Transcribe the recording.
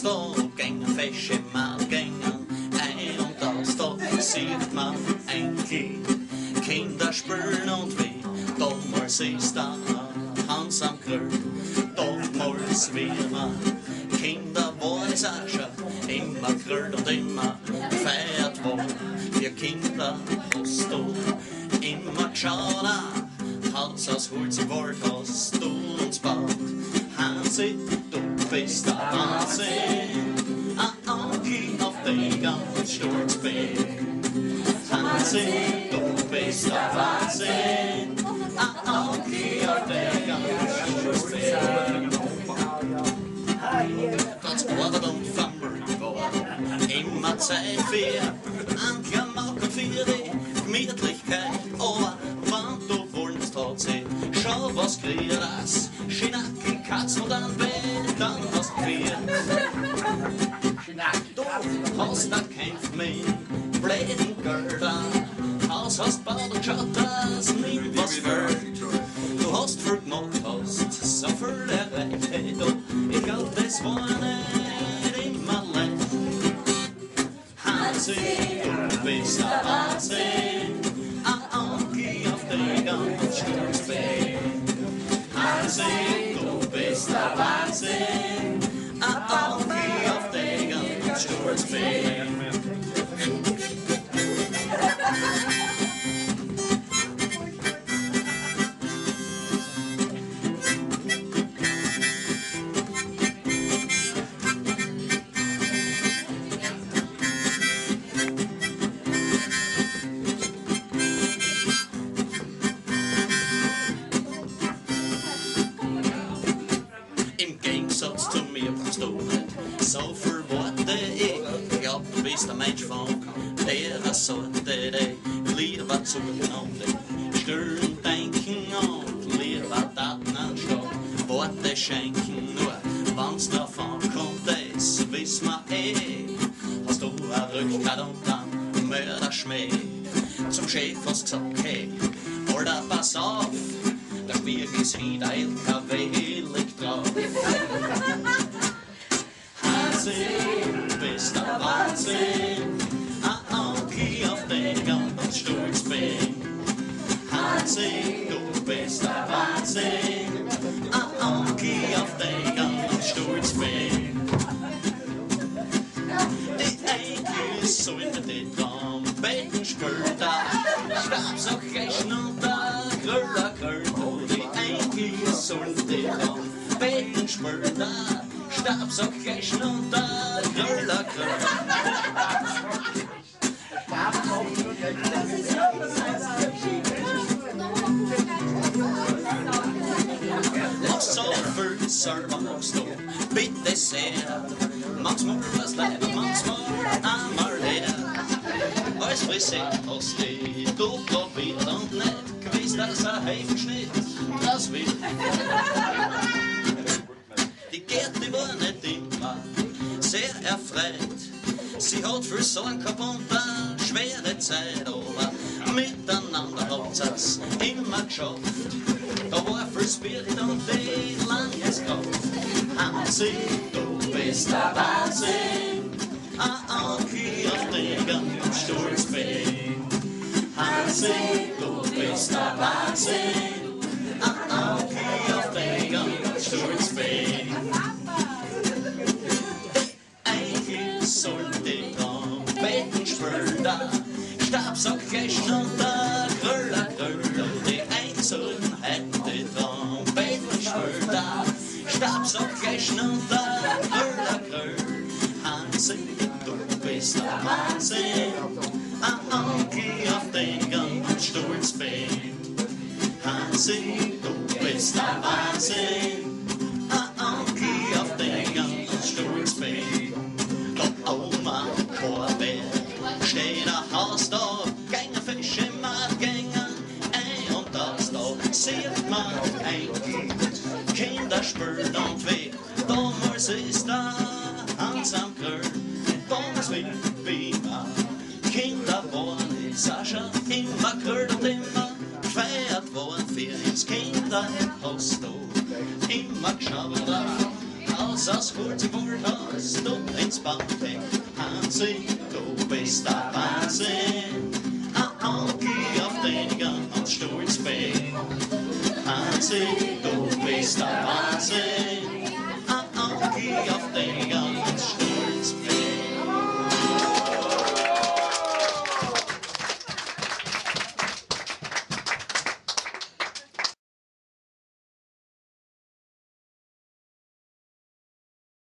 Da gängen Fische mal gängen ein und aus, da sieht man Enkel, Kinder spüren und wie damals ist da Hans am Grün, damals wie man Kinder war es auch schon immer grün und immer feiert wo wir Kinder hast du immer geschaut Haus aus Holz im Wald hast du uns baut Hansi, du bist der Wahnsinn, ein Anki, auf den ganz stolz bin. Hansi, du bist der Wahnsinn, ein Anki, auf den ganz stolz bin. Transport und Family war immer Zeit für Ankermark und für die Gemütlichkeit, aber wenn du wolltest, hat sie schon was kriegt, das Schinacki, Katz und dann dann hast du quer. Du hast da kämpft mit bläden Gördern, Haus hast baut und schaut, dass nicht was fällt. Du hast viel gemacht, hast so viel erreicht, hey du, ich glaub, das war nicht immer leicht. Hansi, du bist der Wahnsinn, ein Anki, auf den ganz stolz bin. Hansi, du bist der Wahnsinn, ein Anki, auf den ganz stolz bin. Im Gegensatz zu mir brauchst du nicht so viel Worte. Ich glaub, du bist ein Mensch von der Sorte, die lieber zugenommen, stillen denken und lieber Daten anstatt Worte schenken. Nur wenn's davon kommt, das wissen wir eh. Hast du eine Rückgrat und dann Mörderschmäh. Zum Chef hast gesagt, hey, Alter, pass auf, der Spiegel ist wie der LKW liegt drauf. Hansi, du bist der Wahnsinn, ein Anki, auf den ich ganz stolz bin. Hansi, du bist der Wahnsinn, ein Anki, auf den ich ganz stolz bin. Die Enkel sollen die Trompeten spielen, der Stabsack rechen und der Gröller grölt. Die Enkel sollen die Trompeten spielen, der Stabsack rechen und der Gröller grölt. Was so viel selber machst du, bitte sehr. Manchmal was leider, manchmal einmal leer. Als Friseur hast du probiert und nicht gewiss, dass ein Heifenschnitt draus wird. Die Gerti war nicht immer sehr erfreut. Sie hat viel Sorgen gehabt und eine schwere Zeit, aber miteinander hat sie's immer geschafft. Da war viel Spirit und die Landeskraft. Hansi, du bist der Wahnsinn, ein Anki, auf den ich ganz stolz bin. Hansi, du bist der Wahnsinn, ein Anki, auf den ich ganz stolz bin. Enkel sollen die Trompeten spielen, der Stabsack rechen und der Gröller grölt. Die Einzelnen hätten die Trompeten spielen, der Stabsack rechen und der Gröller grölt. Hansi, du bist der Wahnsinn, ein Anki, auf den ich ganz stolz bin. Hansi, du bist der Wahnsinn, ein Anki, auf den ich ganz stolz bin. Da oben am Chorberg steht ein Haus, da gängen Fische mal gängen ein und ensam Gröll, damals wie man. Kinder waren in Sascha immer gröll und immer gefeiert worden für uns Kinder. Hast du immer geschaut, aus Hurtigwald hast du ins Bauteck. Hansi, du bist der Wahnsinn, ein Onkel, auf den ich ganz stolz bin. Hansi, du bist der Wahnsinn.